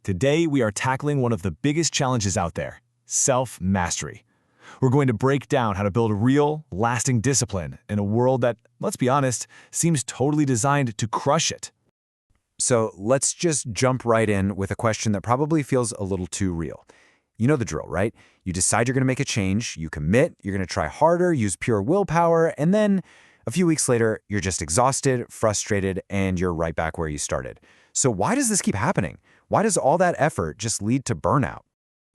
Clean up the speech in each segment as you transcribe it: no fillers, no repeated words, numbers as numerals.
Today, we are tackling one of the biggest challenges out there, self-mastery. We're going to break down how to build real, lasting discipline in a world that, let's be honest, seems totally designed to crush it. So let's just jump right in with a question that probably feels a little too real. You know the drill, right? You decide you're going to make a change, you commit, you're going to try harder, use pure willpower, and then a few weeks later, you're just exhausted, frustrated, and you're right back where you started. So why does this keep happening? Why does all that effort just lead to burnout?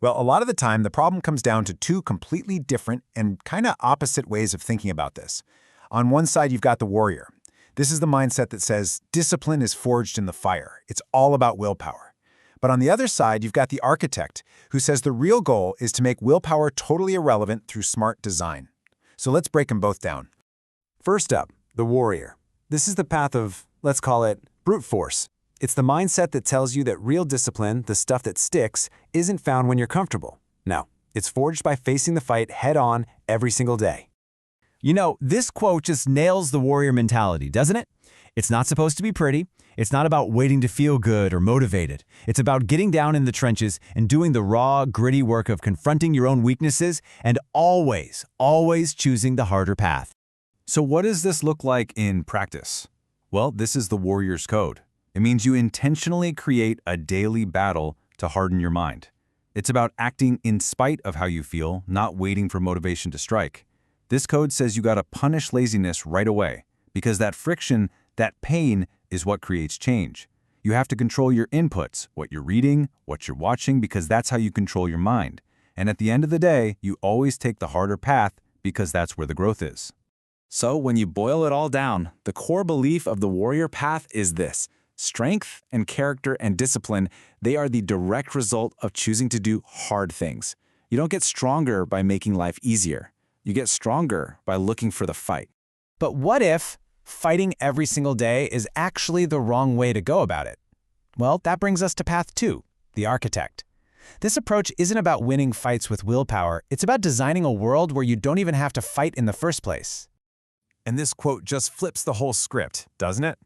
Well, a lot of the time, the problem comes down to two completely different and kind of opposite ways of thinking about this. On one side, you've got the warrior. This is the mindset that says discipline is forged in the fire. It's all about willpower. But on the other side, you've got the architect, who says the real goal is to make willpower totally irrelevant through smart design. So let's break them both down. First up, the warrior. This is the path of, let's call it, brute force. It's the mindset that tells you that real discipline, the stuff that sticks, isn't found when you're comfortable. No, it's forged by facing the fight head-on every single day. You know, this quote just nails the warrior mentality, doesn't it? It's not supposed to be pretty. It's not about waiting to feel good or motivated. It's about getting down in the trenches and doing the raw, gritty work of confronting your own weaknesses and always choosing the harder path. So what does this look like in practice? Well, this is the warrior's code. It means you intentionally create a daily battle to harden your mind. It's about acting in spite of how you feel, not waiting for motivation to strike. This code says you gotta punish laziness right away, because that friction, that pain, is what creates change. You have to control your inputs, what you're reading, what you're watching, because that's how you control your mind. And at the end of the day, you always take the harder path because that's where the growth is. So when you boil it all down, the core belief of the warrior path is this: strength and character and discipline, they are the direct result of choosing to do hard things. You don't get stronger by making life easier. You get stronger by looking for the fight. But what if fighting every single day is actually the wrong way to go about it? Well, that brings us to path 2, the architect. This approach isn't about winning fights with willpower. It's about designing a world where you don't even have to fight in the first place. And this quote just flips the whole script, doesn't it?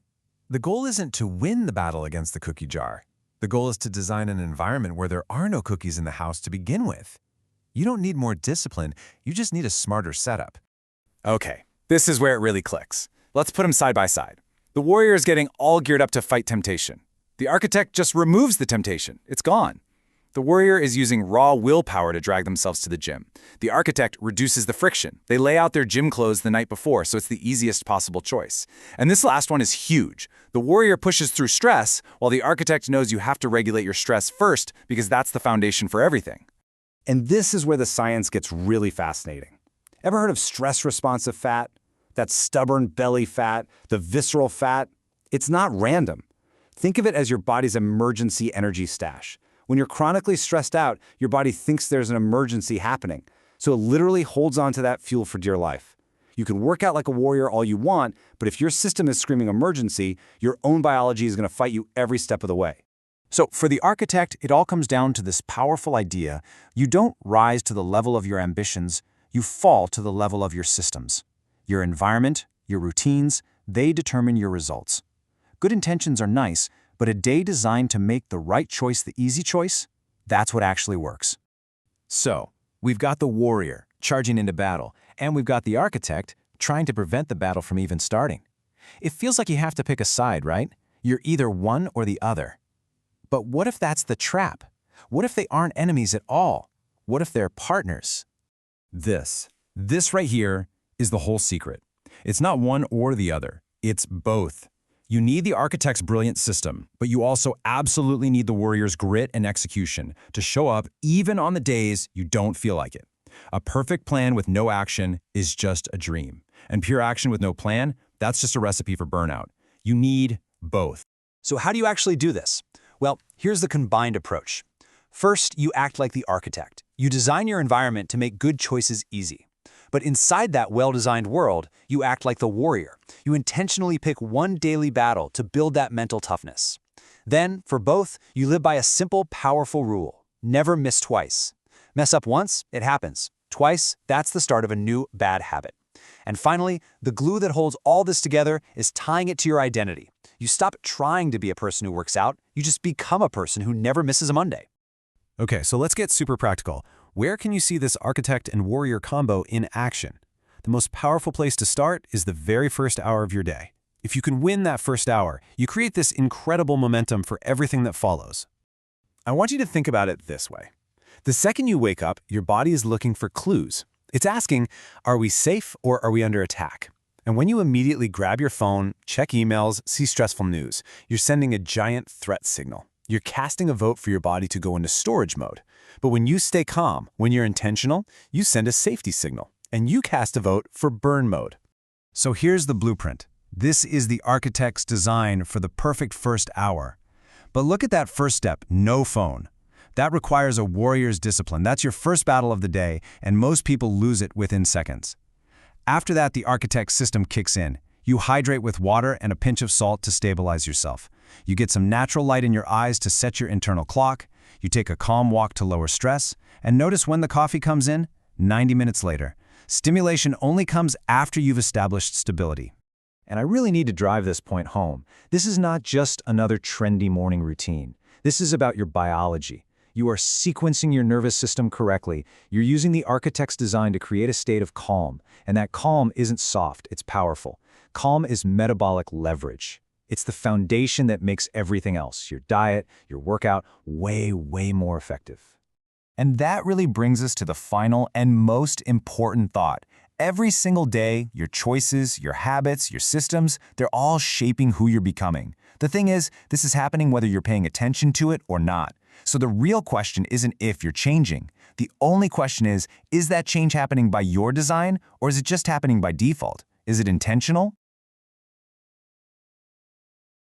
The goal isn't to win the battle against the cookie jar. The goal is to design an environment where there are no cookies in the house to begin with. You don't need more discipline, you just need a smarter setup. Okay, this is where it really clicks. Let's put them side by side. The warrior is getting all geared up to fight temptation. The architect just removes the temptation. It's gone. The warrior is using raw willpower to drag themselves to the gym. The architect reduces the friction. They lay out their gym clothes the night before, so it's the easiest possible choice. And this last one is huge. The warrior pushes through stress, while the architect knows you have to regulate your stress first because that's the foundation for everything. And this is where the science gets really fascinating. Ever heard of stress-responsive fat? That stubborn belly fat, the visceral fat? It's not random. Think of it as your body's emergency energy stash. When you're chronically stressed out, your body thinks there's an emergency happening, so it literally holds on to that fuel for dear life. You can work out like a warrior all you want, but if your system is screaming emergency, your own biology is going to fight you every step of the way. So for the architect, it all comes down to this powerful idea: you don't rise to the level of your ambitions, you fall to the level of your systems. Your environment, your routines, they determine your results. Good intentions are nice, but a day designed to make the right choice the easy choice, that's what actually works. So, we've got the warrior charging into battle, and we've got the architect trying to prevent the battle from even starting. It feels like you have to pick a side, right? You're either one or the other. But what if that's the trap? What if they aren't enemies at all? What if they're partners? This right here is the whole secret. It's not one or the other. It's both. You need the architect's brilliant system, but you also absolutely need the warrior's grit and execution to show up even on the days you don't feel like it. A perfect plan with no action is just a dream. And pure action with no plan, that's just a recipe for burnout. You need both. So how do you actually do this? Well, here's the combined approach. First, you act like the architect. You design your environment to make good choices easy. But inside that well-designed world, you act like the warrior. You intentionally pick one daily battle to build that mental toughness. Then, for both, you live by a simple, powerful rule: never miss twice. Mess up once, it happens. Twice, that's the start of a new bad habit. And finally, the glue that holds all this together is tying it to your identity. You stop trying to be a person who works out, you just become a person who never misses a Monday. Okay, so let's get super practical. Where can you see this architect and warrior combo in action? The most powerful place to start is the very first hour of your day. If you can win that first hour, you create this incredible momentum for everything that follows. I want you to think about it this way. The second you wake up, your body is looking for clues. It's asking, are we safe or are we under attack? And when you immediately grab your phone, check emails, see stressful news, you're sending a giant threat signal. You're casting a vote for your body to go into storage mode. But when you stay calm, when you're intentional, you send a safety signal, and you cast a vote for burn mode. So here's the blueprint. This is the architect's design for the perfect first hour. But look at that first step, no phone. That requires a warrior's discipline. That's your first battle of the day, and most people lose it within seconds. After that, the architect's system kicks in. You hydrate with water and a pinch of salt to stabilize yourself. You get some natural light in your eyes to set your internal clock. You take a calm walk to lower stress. And notice when the coffee comes in? 90 minutes later. Stimulation only comes after you've established stability. And I really need to drive this point home. This is not just another trendy morning routine. This is about your biology. You are sequencing your nervous system correctly. You're using the architect's design to create a state of calm. And that calm isn't soft, it's powerful. Calm is metabolic leverage. It's the foundation that makes everything else, your diet, your workout, way, way more effective. And that really brings us to the final and most important thought. Every single day, your choices, your habits, your systems, they're all shaping who you're becoming. The thing is, this is happening whether you're paying attention to it or not. So the real question isn't if you're changing. The only question is that change happening by your design, or is it just happening by default? Is it intentional